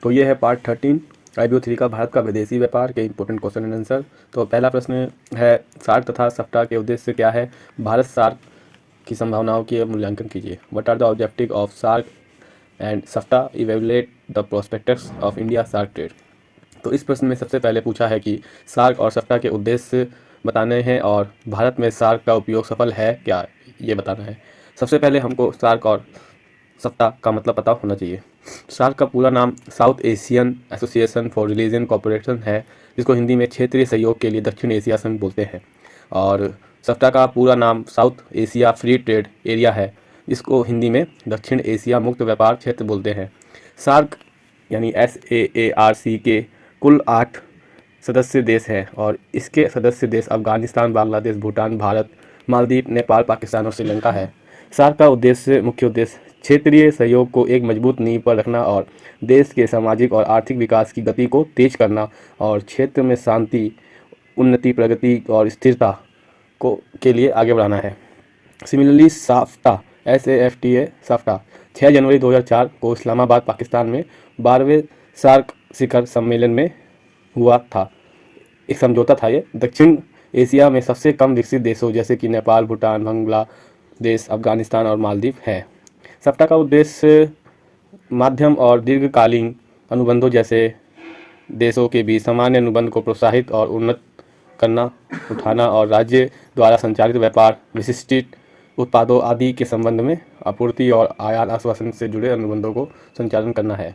तो ये है पार्ट 13 IBO3 का भारत का विदेशी व्यापार के इंपॉर्टेंट क्वेश्चन एंड आंसर। तो पहला प्रश्न है, सार्क तथा सफ्टा के उद्देश्य क्या है? भारत सार्क की संभावनाओं की मूल्यांकन कीजिए। What are the objective of SAARC and SAFTA? Evaluate the prospectus of India SAARC trade. तो इस प्रश्न में सबसे पहले पूछा है कि सार्क और सफ्टा के उद्देश्य बताने हैं और भारत में सार्क का उपयोग सफल है क्या, ये बताना है। सबसे पहले हमको सार्क और सफ्टा का मतलब पता होना चाहिए। सार्क का पूरा नाम south Asian association for religion cooperation है, जिसको हिंदी में क्षेत्रीय सहयोग के लिए दक्षिण एशिया संघ बोलते हैं। और सफ्टा का पूरा नाम south Asia free trade area है, जिसको हिंदी में दक्षिण एशिया मुक्त व्यापार क्षेत्र बोलते हैं। सार्क यानी SAARC के कुल 8 सदस्य देश हैं और इसके सदस्य देश अफगानिस्तान, बांग्लादेश, भूटान, भारत, मालदीव, नेपाल, पाकिस्तान और श्रीलंका है। सार्क का मुख्य उद्देश्य क्षेत्रीय सहयोग को एक मजबूत नींव पर रखना और देश के सामाजिक और आर्थिक विकास की गति को तेज करना और क्षेत्र में शांति, उन्नति, प्रगति और स्थिरता के लिए आगे बढ़ाना है। सिमिलरली साफ्टा साफ्टा 6 जनवरी 2004 को इस्लामाबाद, पाकिस्तान में 12वें सार्क शिखर सम्मेलन में हुआ था। एक समझौता था। ये दक्षिण एशिया में सबसे कम विकसित देशों जैसे कि नेपाल, भूटान, बांग्लादेश, अफगानिस्तान और मालदीव है। सफ्टा का उद्देश्य माध्यम और दीर्घकालीन अनुबंधों जैसे देशों के बीच सामान्य अनुबंध को प्रोत्साहित और उन्नत करना, उठाना और राज्य द्वारा संचालित व्यापार, विशिष्ट उत्पादों आदि के संबंध में आपूर्ति और आयात आश्वासन से जुड़े अनुबंधों को संचालन करना है।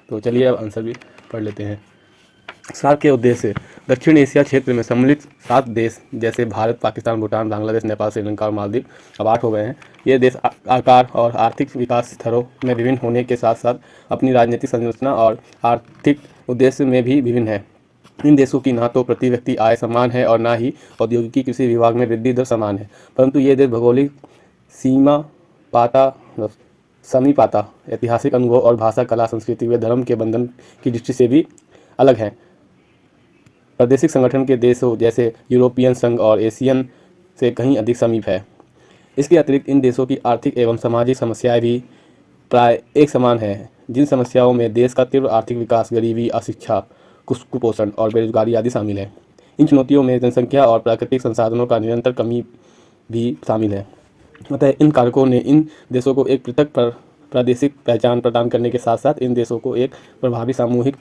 तो चलिए अब आंसर भी पढ़ लेते हैं। सार्क के उद्देश्य दक्षिण एशिया क्षेत्र में सम्मिलित 7 देश जैसे भारत, पाकिस्तान, भूटान, बांग्लादेश, नेपाल, श्रीलंका और मालदीव, अब 8 हो गए हैं। ये देश आकार और आर्थिक विकास स्तरों में विभिन्न होने के साथ साथ अपनी राजनीतिक संरचना और आर्थिक उद्देश्य में भी विभिन्न है। इन देशों की ना तो प्रति व्यक्ति आय समान है और ना ही औद्योगिकी कृषि विभाग में वृद्धि दर समान है, परंतु ये देश भौगोलिक समीपाता, ऐतिहासिक अनुभव और भाषा, कला, संस्कृति व धर्म के बंधन की दृष्टि से भी अलग हैं। प्रादेशिक संगठन के देशों जैसे यूरोपियन संघ और एशियन से कहीं अधिक समीप है। इसके अतिरिक्त इन देशों की आर्थिक एवं सामाजिक समस्याएं भी प्राय एक समान हैं, जिन समस्याओं में देश का तीव्र आर्थिक विकास, गरीबी, अशिक्षा, कुपोषण और बेरोजगारी आदि शामिल है। इन चुनौतियों में जनसंख्या और प्राकृतिक संसाधनों का निरंतर कमी भी शामिल है। अतः इन कारकों ने इन देशों को एक पृथक प्रादेशिक पहचान प्रदान करने के साथ साथ इन देशों को एक प्रभावी सामूहिक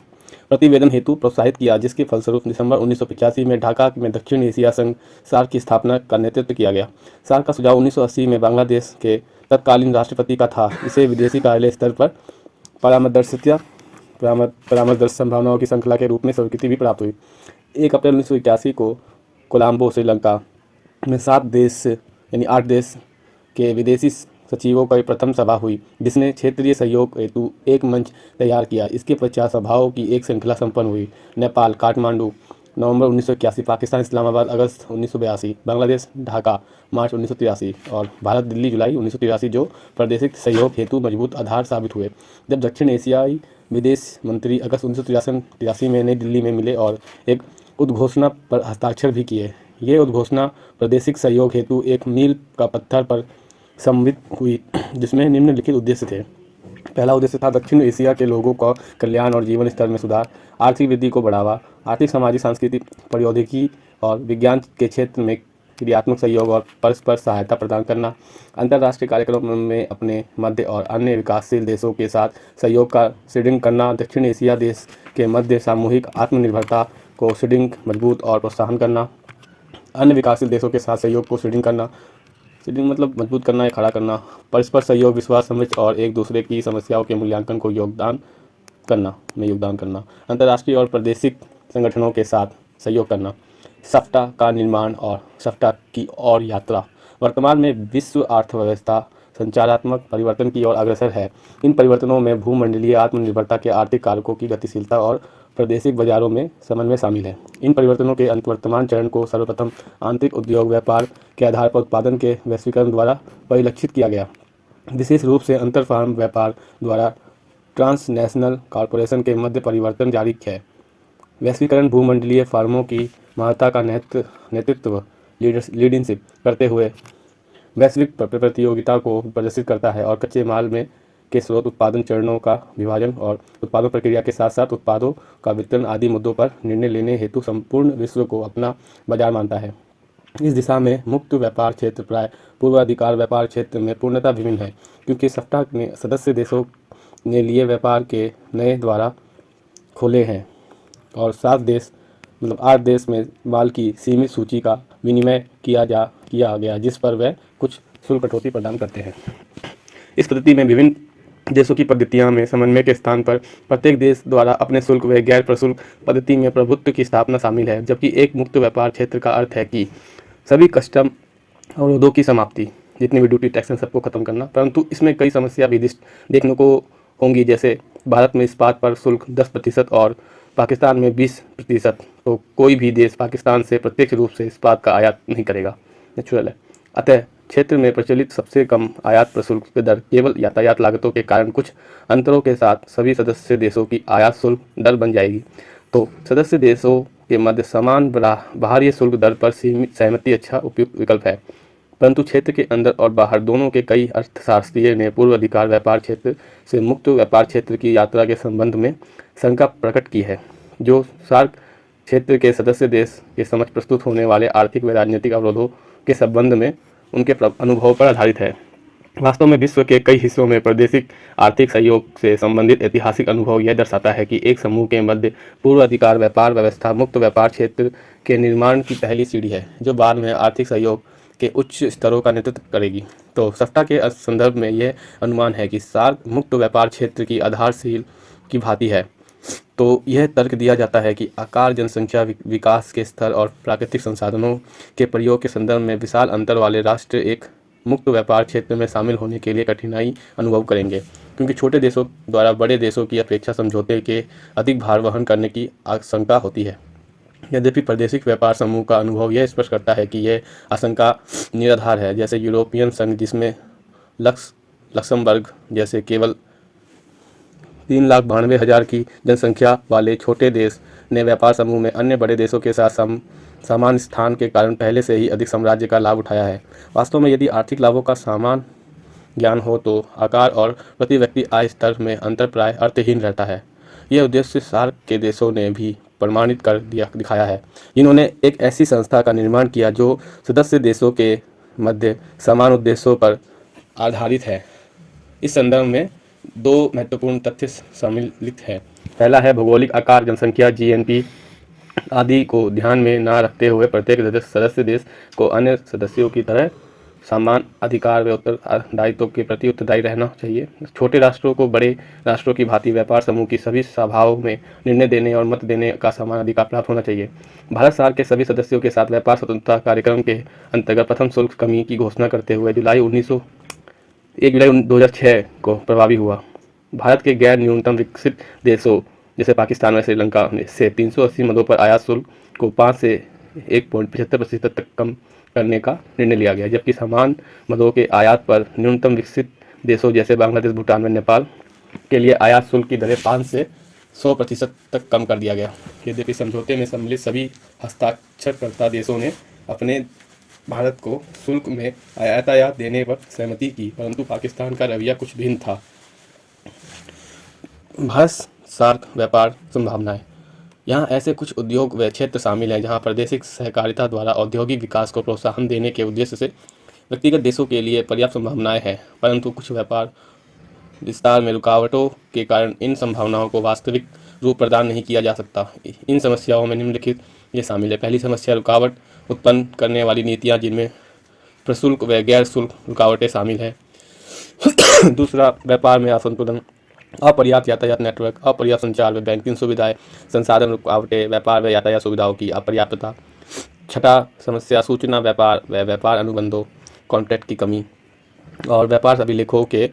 प्रतिवेदन हेतु प्रोत्साहित किया, जिसके फलस्वरूप दिसंबर 1985 में ढाका में दक्षिण एशिया संघ सार्क की स्थापना का नेतृत्व किया गया। सार्क का सुझाव 1980 में बांग्लादेश के तत्कालीन राष्ट्रपति का था। इसे विदेशी कार्यालय स्तर पर परामर्श संभावनाओं की श्रृंखला के रूप में स्वीकृति भी प्राप्त हुई। 1 अप्रैल 1981 को कोलंबो, श्रीलंका में 8 देश के विदेशी सचिवों की प्रथम सभा हुई, जिसने क्षेत्रीय सहयोग हेतु एक मंच तैयार किया। इसके पश्चात सभाओं की एक श्रृंखला संपन्न हुई। नेपाल, काठमांडू, नवंबर 1981, पाकिस्तान, इस्लामाबाद, अगस्त 1982, बांग्लादेश, ढाका, मार्च 1983 और भारत, दिल्ली, जुलाई 1983, जो प्रादेशिक सहयोग हेतु मजबूत आधार साबित हुए। जब दक्षिण एशियाई विदेश मंत्री अगस्त 1983 में नई दिल्ली में मिले और एक उद्घोषणा पर हस्ताक्षर भी किए। ये उद्घोषणा प्रादेशिक सहयोग हेतु एक मील का पत्थर पर सम्मिलित हुई, जिसमें निम्नलिखित उद्देश्य थे। पहला उद्देश्य था दक्षिण एशिया के लोगों का कल्याण और जीवन स्तर में सुधार, आर्थिक वृद्धि को बढ़ावा, आर्थिक, सामाजिक, सांस्कृतिक, प्रौद्योगिकी और विज्ञान के क्षेत्र में क्रियात्मक सहयोग और परस्पर सहायता प्रदान करना, अंतर्राष्ट्रीय कार्यक्रमों में अपने मध्य और अन्य विकासशील देशों के साथ सहयोग का सुदृढ़ करना, दक्षिण एशिया देश के मध्य सामूहिक आत्मनिर्भरता को सुदृढ़, मजबूत और प्रोत्साहन करना, अन्य विकासशील देशों के साथ सहयोग को सुदृढ़ करना, मतलब मजबूत करना या खड़ा करना, परस्पर सहयोग, विश्वास, समझ और एक दूसरे की समस्याओं के मूल्यांकन को योगदान करना, अंतर्राष्ट्रीय और प्रादेशिक संगठनों के साथ सहयोग करना। सफ्टा का निर्माण और सफ्टा की और यात्रा। वर्तमान में विश्व अर्थव्यवस्था संचारात्मक परिवर्तन की ओर अग्रसर है। इन परिवर्तनों में भूमंडलीय आत्मनिर्भरता के आर्थिक कारकों की गतिशीलता और प्रादेशिक बाजारों में समन्वय शामिल है। इन परिवर्तनों के वर्तमान चरण को सर्वप्रथम आंतरिक उद्योग व्यापार के आधार पर उत्पादन के वैश्वीकरण द्वारा परिलक्षित किया गया, विशेष रूप से अंतर फार्म व्यापार द्वारा ट्रांसनेशनल कॉरपोरेशन के मध्य परिवर्तन जारी है। वैश्वीकरण भूमंडलीय फार्मों की महत्ता का नेतृत्व लीडरशिप करते हुए वैश्विक प्रतियोगिता को प्रदर्शित करता है और कच्चे माल में के स्रोत, उत्पादन चरणों का विभाजन और उत्पादन प्रक्रिया के साथ साथ उत्पादों का वितरण आदि मुद्दों पर निर्णय लेने हेतु संपूर्ण विश्व को अपना बाजार मानता है। इस दिशा में मुक्त व्यापार क्षेत्र प्राय पूर्वाधिकार व्यापार क्षेत्र में पूर्णतः भिन्न है, क्योंकि सफ्टा ने सदस्य देशों ने लिए व्यापार के नए द्वारा खोले हैं और 8 देश में माल की सीमित सूची का विनिमय किया गया, जिस पर वह कुछ शुल्क कटौती प्रदान करते हैं। इस पद्धति में विभिन्न देशों की पद्धतियां में समन्वय के स्थान पर प्रत्येक देश द्वारा अपने शुल्क व गैर प्रशुल्क पद्धति में प्रभुत्व की स्थापना शामिल है, जबकि एक मुक्त व्यापार क्षेत्र का अर्थ है कि सभी कस्टम अवरोधों की समाप्ति, जितने भी ड्यूटी टैक्स हैं सबको खत्म करना। परंतु इसमें कई समस्या भी देखने को होंगी, जैसे भारत में इस्पात पर शुल्क 10% और पाकिस्तान में 20%। तो कोई भी देश पाकिस्तान से प्रत्यक्ष रूप से इस्पात का आयात नहीं करेगा, नेचुरल है। अतः क्षेत्र में प्रचलित सबसे कम आयात प्रशुल्क दर केवल यातायात लागतों के कारण कुछ अंतरों के साथ सभी सदस्य देशों की आयात शुल्क दर बन जाएगी। तो सदस्य देशों के मध्य समान बाहरी शुल्क दर पर सहमति अच्छा उपयुक्त विकल्प है। परंतु क्षेत्र के अंदर और बाहर दोनों के कई अर्थशास्त्रियों ने पूर्व अधिकार व्यापार क्षेत्र से मुक्त व्यापार क्षेत्र की यात्रा के संबंध में शंका प्रकट की है, जो सार्क क्षेत्र के सदस्य देश के समक्ष प्रस्तुत होने वाले आर्थिक व राजनीतिक अवरोधों के संबंध में उनके अनुभव पर आधारित है। वास्तव में विश्व के कई हिस्सों में प्रादेशिक आर्थिक सहयोग से संबंधित ऐतिहासिक अनुभव यह दर्शाता है कि एक समूह के मध्य पूर्व अधिकार व्यापार व्यवस्था मुक्त व्यापार क्षेत्र के निर्माण की पहली सीढ़ी है, जो बाद में आर्थिक सहयोग के उच्च स्तरों का नेतृत्व करेगी। तो सफ्टा के संदर्भ में यह अनुमान है कि सार्क मुक्त व्यापार क्षेत्र की आधारशिला की भांति है। तो यह तर्क दिया जाता है कि आकार, जनसंख्या, विकास के स्तर और प्राकृतिक संसाधनों के प्रयोग के संदर्भ में विशाल अंतर वाले राष्ट्र एक मुक्त व्यापार क्षेत्र में शामिल होने के लिए कठिनाई अनुभव करेंगे, क्योंकि छोटे देशों द्वारा बड़े देशों की अपेक्षा समझौते के अधिक भार वहन करने की आशंका होती है। यद्यपि प्रादेशिक व्यापार समूह का अनुभव यह स्पष्ट करता है कि यह आशंका निराधार है। जैसे यूरोपियन संघ, जिसमें लक्समबर्ग जैसे केवल 3,92,000 की जनसंख्या वाले छोटे देश ने व्यापार समूह में अन्य बड़े देशों के साथ समान स्थान के कारण पहले से ही अधिक साम्राज्य का लाभ उठाया है। वास्तव में यदि आर्थिक लाभों का समान ज्ञान हो तो आकार और प्रति व्यक्ति आय स्तर में अंतर प्राय अर्थहीन रहता है। यह उद्देश्य सार्क के देशों ने भी प्रमाणित कर दिखाया है, जिन्होंने एक ऐसी संस्था का निर्माण किया जो सदस्य देशों के मध्य समान उद्देश्यों पर आधारित है। इस संदर्भ में 2 महत्वपूर्ण तथ्य सम्मिलित है। पहला है भौगोलिक आकार, जनसंख्या, जीएनपी आदि को ध्यान में न रखते हुए प्रत्येक सदस्य देश को अन्य सदस्यों की तरह समान अधिकार व उत्तरदायित्व के प्रति उत्तरदायी रहना चाहिए। छोटे राष्ट्रों को बड़े राष्ट्रों की भांति व्यापार समूह की सभी सभाओं में निर्णय देने और मत देने का समान अधिकार प्राप्त होना चाहिए। भारत सार्क के सभी सदस्यों के साथ व्यापार स्वतंत्रता कार्यक्रम के अंतर्गत प्रथम शुल्क कमी की घोषणा करते हुए 1 जुलाई 2006 को प्रभावी हुआ। भारत के गैर न्यूनतम विकसित देशों जैसे पाकिस्तान व श्रीलंका से 380 मदों पर आयात शुल्क को 5 से 1.75% तक कम करने का निर्णय लिया गया, जबकि समान मदों के आयात पर न्यूनतम विकसित देशों जैसे बांग्लादेश, भूटान व नेपाल के लिए आयात शुल्क की दरें 5 से 100% तक कम कर दिया गया। यद्यपि समझौते में सम्मिलित सभी हस्ताक्षरकर्ता देशों ने अपने भारत को शुल्क में यातायात देने पर सहमति की, परंतु पाकिस्तान का रवैया कुछ भिन्न था। भारत सार्क व्यापार संभावनाएं। यहाँ ऐसे कुछ उद्योग व क्षेत्र शामिल हैं जहाँ प्रादेशिक सहकारिता द्वारा औद्योगिक विकास को प्रोत्साहन देने के उद्देश्य से व्यक्तिगत देशों के लिए पर्याप्त संभावनाएं हैं, परंतु कुछ व्यापार विस्तार में रुकावटों के कारण इन संभावनाओं को वास्तविक रूप प्रदान नहीं किया जा सकता। इन समस्याओं में निम्नलिखित ये शामिल है। पहली समस्या रुकावट उत्पन्न करने वाली नीतियाँ, जिनमें प्रशुल्क व गैर शुल्क रुकावटें शामिल है। दूसरा, व्यापार में असंतुलन, अपर्याप्त यातायात नेटवर्क, अपर्याप्त संचार व बैंकिंग सुविधाएं, संसाधन रुकावटें, व्यापार व यातायात सुविधाओं की अपर्याप्तता। छठा समस्या, सूचना व्यापार व व्यापार अनुबंधों, कॉन्ट्रैक्ट की कमी और व्यापार अभिलेखों के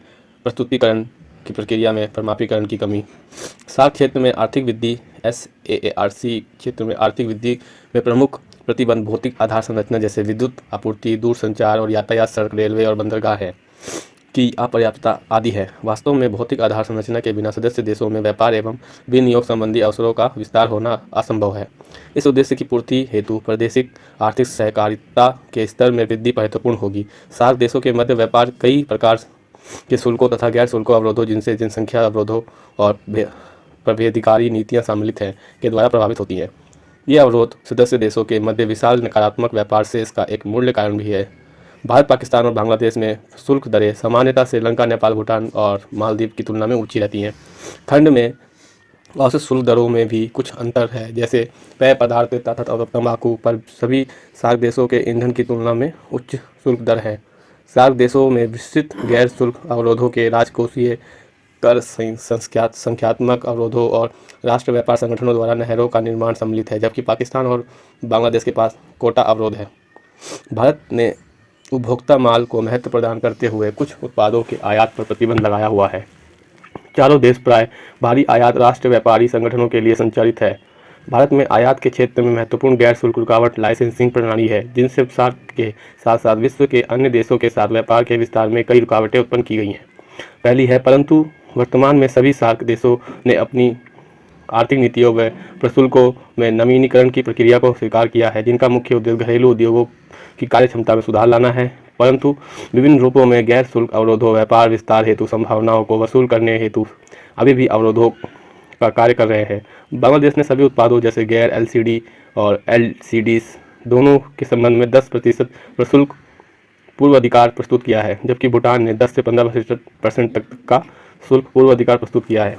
प्रस्तुतिकरण की प्रक्रिया में प्रमाणीकरण की कमी। सार्क क्षेत्र में आर्थिक वृद्धि, SAARC क्षेत्र में आर्थिक वृद्धि में प्रमुख प्रतिबंध भौतिक आधार संरचना जैसे विद्युत आपूर्ति, दूरसंचार और यातायात, सड़क, रेलवे और बंदरगाह है की अपर्याप्तता आदि है। वास्तव में भौतिक आधार संरचना के बिना सदस्य देशों में व्यापार एवं विनियोग संबंधी अवसरों का विस्तार होना असंभव है। इस उद्देश्य की पूर्ति हेतु प्रादेशिक आर्थिक सहकारिता के स्तर में वृद्धि महत्वपूर्ण होगी। सार्क देशों के मध्य व्यापार कई प्रकार के शुल्कों तथा गैर शुल्कों अवरोधों जिनसे जनसंख्या अवरोधों और प्रभेदकारी नीतियाँ सम्मिलित हैं के द्वारा प्रभावित होती हैं। ये अवरोध सदस्य देशों के मध्य विशाल नकारात्मक व्यापार शेष का एक मूल्य कारण भी है। भारत, पाकिस्तान और बांग्लादेश में शुल्क दरें सामान्यतः श्रीलंका, नेपाल, भूटान और मालदीव की तुलना में ऊंची रहती हैं। खंड में औसत शुल्क दरों में भी कुछ अंतर है, जैसे पेय पदार्थ तथा तंबाकू पर सभी सार्क देशों के ईंधन की तुलना में उच्च शुल्क दर है। सार्क देशों में विस्तृत गैर शुल्क अवरोधों के राजकोषीय कर, संख्यात्मक अवरोधों और राष्ट्र व्यापार संगठनों द्वारा नहरों का निर्माण सम्मिलित है, जबकि पाकिस्तान और बांग्लादेश के पास कोटा अवरोध है। भारत ने उपभोक्ता माल को महत्व प्रदान करते हुए कुछ उत्पादों के आयात पर प्रतिबंध लगाया हुआ है। चारों देश प्राय भारी आयात राष्ट्र व्यापारी संगठनों के लिए संचालित है। भारत में आयात के क्षेत्र में महत्वपूर्ण गैर शुल्क रुकावट लाइसेंसिंग प्रणाली है, जिनसे सार्क के साथ साथ विश्व के अन्य देशों के साथ व्यापार के विस्तार में कई रुकावटें उत्पन्न की गई हैं। पहली है, परंतु वर्तमान में सभी सार्क देशों ने अपनी आर्थिक नीतियों व प्रशुल्कों में नवीनीकरण की प्रक्रिया को स्वीकार किया है, जिनका मुख्य उद्देश्य घरेलू उद्योगों की कार्यक्षमता में सुधार लाना है, परंतु विभिन्न रूपों में गैर शुल्क अवरोधों व्यापार विस्तार हेतु संभावनाओं को वसूल करने हेतु अभी भी अवरोधों का कार्य कर रहे हैं। बांग्लादेश ने सभी उत्पादों जैसे गैर एलसीडी और एलसीडीज दोनों के संबंध में 10% प्रशुल्क पूर्व अधिकार प्रस्तुत किया है, जबकि भूटान ने 10 से 15% तक का शुल्क पूर्व अधिकार प्रस्तुत किया है।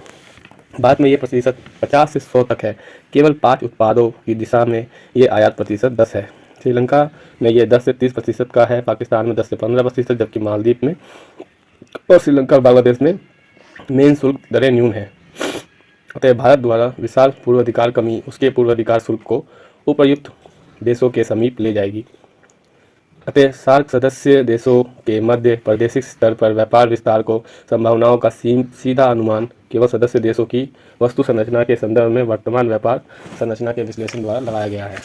भारत में ये प्रतिशत 50 से 100 तक है। केवल 5 उत्पादों की दिशा में ये आयात प्रतिशत 10 है। श्रीलंका में ये 10 से 30% का है, पाकिस्तान में 10 से 15%, जबकि मालदीव में और श्रीलंका और बांग्लादेश में मेन शुल्क दरें न्यून है। अतः भारत द्वारा विशाल पूर्वाधिकार कमी उसके पूर्वाधिकार शुल्क को उपर्युक्त देशों के समीप ले जाएगी। अतः सार्क सदस्य देशों के मध्य प्रादेशिक स्तर पर व्यापार विस्तार को संभावनाओं का सीधा अनुमान केवल सदस्य देशों की वस्तु संरचना के संदर्भ में वर्तमान व्यापार संरचना के विश्लेषण द्वारा लगाया गया है।